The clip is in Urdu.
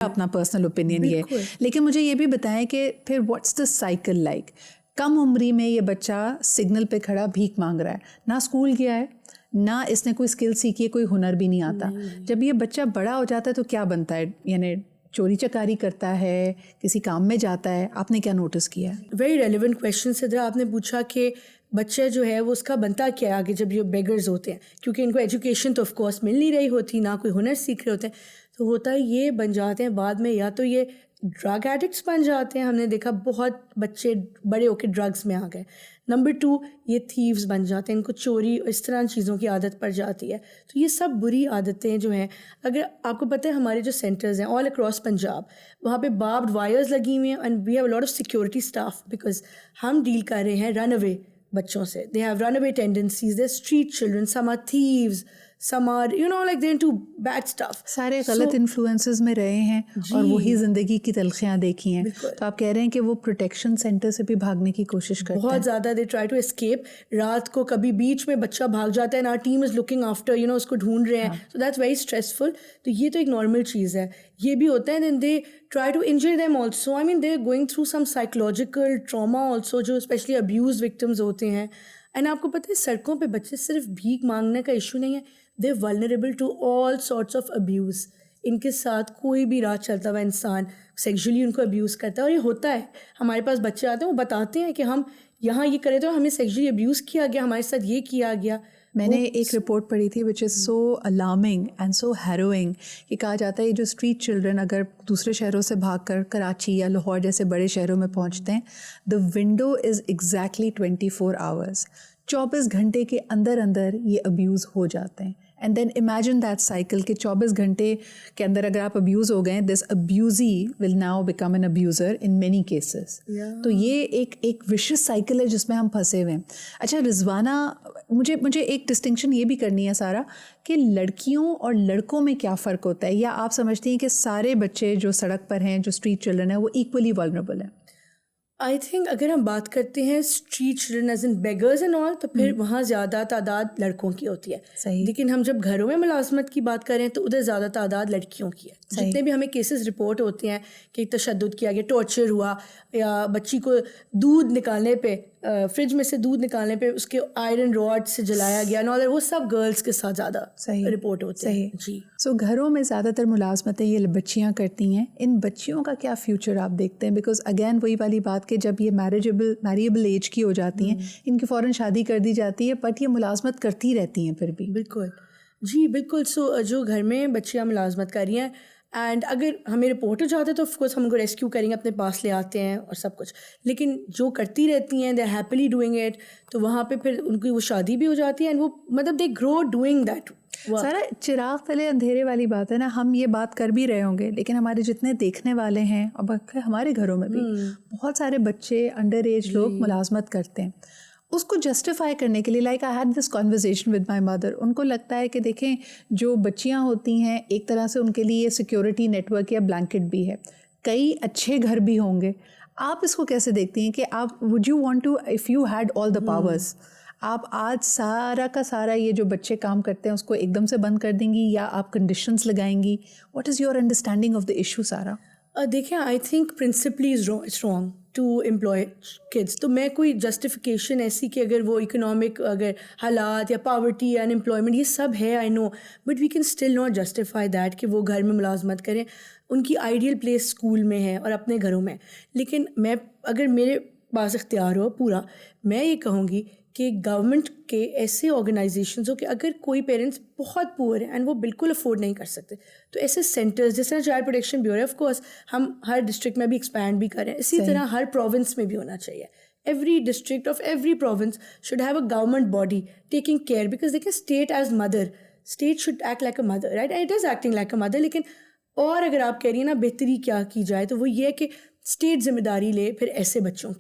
اپنا پرسنل اوپینین یہ ہے. لیکن مجھے یہ بھی بتائیں کہ پھر واٹس دا سائیکل لائک. کم عمری میں یہ بچہ سگنل پہ کھڑا بھیک مانگ رہا ہے, نہ اسکول گیا ہے, نہ اس نے کوئی اسکل سیکھی ہے, کوئی ہنر بھی نہیں آتا. جب یہ بچہ بڑا ہو جاتا ہے تو کیا بنتا ہے؟ یعنی چوری چکاری کرتا ہے, کسی کام میں جاتا ہے. آپ نے کیا نوٹس کیا ہے؟ Very relevant question Sadra. آپ نے پوچھا کہ بچہ جو ہے وہ اس کا بنتا کیا ہے آگے جب یہ بیگرز ہوتے ہیں, کیونکہ ان کو ایجوکیشن تو آف کورس مل نہیں رہی ہوتی, نہ کوئی ہنر سیکھ رہے ہوتے ہیں. تو ہوتا ہے یہ بن جاتے ہیں بعد میں, یا تو یہ ڈرگ ایڈکٹس بن جاتے ہیں. ہم نے دیکھا بہت بچے بڑے ہو کے ڈرگس میں آ گئے. نمبر 2, یہ تھیوز بن جاتے ہیں, ان کو چوری اس طرح چیزوں کی عادت پڑ جاتی ہے. تو یہ سب بری عادتیں جو ہیں, اگر آپ کو پتہ ہے ہمارے جو سینٹرز ہیں آل اکراس پنجاب, وہاں پہ باربڈ وائرز لگی ہوئی ہیں, and we have a lot of security staff, because ہم ڈیل کر رہے ہیں رن اوے بچوں سے. They have run away tendencies, they street children, some are thieves, some are like they're into bad stuff. سارے غلط انفلوئنسز میں رہے ہیں اور وہی زندگی کی تلخیاں دیکھی ہیں. تو آپ کہہ رہے ہیں کہ وہ پروٹیکشن سینٹر سے بھی بھاگنے کی کوشش کرتے ہیں بہت زیادہ. they try to escape. رات کو کبھی بیچ میں بچہ بھاگ جاتا ہے, our team is looking after, اس کو ڈھونڈ رہے ہیں. so that's very stressful. تو یہ تو ایک نارمل چیز ہے, یہ بھی ہوتا ہے. then they try to injure them also. I mean they're going through some psychological trauma also, جو especially abused victims ہوتے ہیں. اینڈ آپ کو پتہ ہے سڑکوں پہ بچے صرف بھیک مانگنے کا ایشو نہیں ہے, they're vulnerable to all sorts of abuse. ان کے ساتھ کوئی بھی راہ چلتا ہوا انسان سیکشولی ان کو ابیوز کرتا ہے. اور یہ ہوتا ہے, ہمارے پاس بچے آتے ہیں وہ بتاتے ہیں کہ ہم یہاں یہ کرے تو ہمیں سیکشولی ابیوز کیا گیا, ہمارے ساتھ یہ کیا گیا. میں نے ایک رپورٹ پڑھی تھی وچ از سو الارمنگ اینڈ سو ہیروئنگ, کہ کہا جاتا ہے یہ جو اسٹریٹ چلڈرن اگر دوسرے شہروں سے بھاگ کر کراچی یا لاہور جیسے بڑے شہروں میں پہنچتے ہیں, the window is exactly 24 hours. 24 گھنٹے کے اندر اندر یہ ابیوز ہو جاتے ہیں. And then imagine that cycle کہ 24 گھنٹے کے اندر اگر آپ ابیوز ہو گئے, this abusee will now become an abuser in many cases. تو یہ ایک وشس سائیکل ہے جس میں ہم پھنسے ہوئے ہیں. اچھا رضوانہ, مجھے ایک ڈسٹنکشن یہ بھی کرنی ہے سارا, کہ لڑکیوں اور لڑکوں میں کیا فرق ہوتا ہے, یا آپ سمجھتی ہیں کہ سارے بچے جو سڑک پر ہیں, جو اسٹریٹ چلڈرن ہیں, وہ ایکولی vulnerable ہیں؟ آئی تھنک اگر ہم بات کرتے ہیں street children as in beggars and all, تو پھر وہاں زیادہ تعداد لڑکوں کی ہوتی ہے. صحیح. لیکن ہم جب گھروں میں ملازمت کی بات کریں تو ادھر زیادہ تعداد لڑکیوں کی ہے. جتنے بھی ہمیں کیسز رپورٹ ہوتے ہیں کہ تشدد کیا گیا, ٹارچر ہوا, یا بچی کو دودھ نکالنے پہ, فریج میں سے دودھ نکالنے پہ اس کے آئرن راڈ سے جلایا گیا, وہ سب گرلس کے ساتھ زیادہ رپورٹ ہوتے ہیں. جی. سو گھروں میں زیادہ تر ملازمتیں یہ بچیاں کرتی ہیں. ان بچیوں کا کیا فیوچر آپ دیکھتے ہیں؟ بیکاز اگین وہی والی بات کہ جب یہ میریبل ایج کی ہو جاتی ہیں, ان کی فوراً شادی کر دی جاتی ہے, بٹ یہ ملازمت کرتی رہتی ہیں پھر بھی. بالکل جی بالکل. سو جو گھر میں بچیاں ملازمت کر رہی ہیں, اینڈ اگر ہمیں رپورٹ ہو جاتا ہے تو آف کورس ہم ان کو ریسکیو کریں گے, اپنے پاس لے آتے ہیں اور سب کچھ. لیکن جو کرتی رہتی ہیں, they are happily doing it, تو وہاں پہ پھر ان کی وہ شادی بھی ہو جاتی ہے, اینڈ وہ مطلب دے گرو ڈوئنگ دیٹ. سارا چراغ تلے اندھیرے والی بات ہے نا. ہم یہ بات کر بھی رہے ہوں گے, لیکن ہمارے جتنے دیکھنے والے ہیں, اور ہمارے گھروں میں بھی بہت سارے بچے انڈر ایج لوگ ملازمت کرتے ہیں. اس کو جسٹیفائی کرنے کے لیے, like I had this conversation with my mother, ان کو لگتا ہے کہ دیکھیں جو بچیاں ہوتی ہیں ایک طرح سے ان کے لیے سیکورٹی نیٹ ورک یا بلینکٹ بھی ہے. کئی اچھے گھر بھی ہوں گے. آپ اس کو کیسے دیکھتی ہیں کہ آپ would you want to, if you had all the powers, آپ آج سارا کا سارا یہ جو بچے کام کرتے ہیں اس کو ایک دم سے بند کر دیں گی, یا آپ کنڈیشنز لگائیں گی؟ What is your understanding of the issue سارا؟ دیکھیں I think principally is wrong to employ kids. تو میں کوئی جسٹیفیکیشن ایسی کہ اگر وہ اکنامک اگر حالات یا پاورٹی یا ان امپلائمنٹ یہ سب ہے, I know, but we can still not justify that کہ وہ گھر میں ملازمت کریں. ان کی آئیڈیل پلیس اسکول میں ہے اور اپنے گھروں میں. لیکن میں اگر میرے پاس اختیار ہو پورا, میں یہ کہوں گی کہ گورنمنٹ کے ایسے آرگنائزیشنز ہو کہ اگر کوئی پیرنٹس بہت پور ہیں اینڈ وہ بالکل افورڈ نہیں کر سکتے, تو ایسے سینٹرز جس طرح child protection bureau of course ہم ہر ڈسٹرکٹ میں بھی ایکسپینڈ بھی کریں, اسی طرح ہر پروونس میں بھی ہونا چاہیے. Every district of every province should have a government body taking care, because دیکھیں state is mother, state should act like a mother, right, it is acting like a mother. لیکن اور اگر آپ کہہ رہی ہیں نا بہتری کیا کی جائے, تو وہ یہ ہے کہ اسٹیٹ ذمہ داری لے پھر ایسے بچوں کی.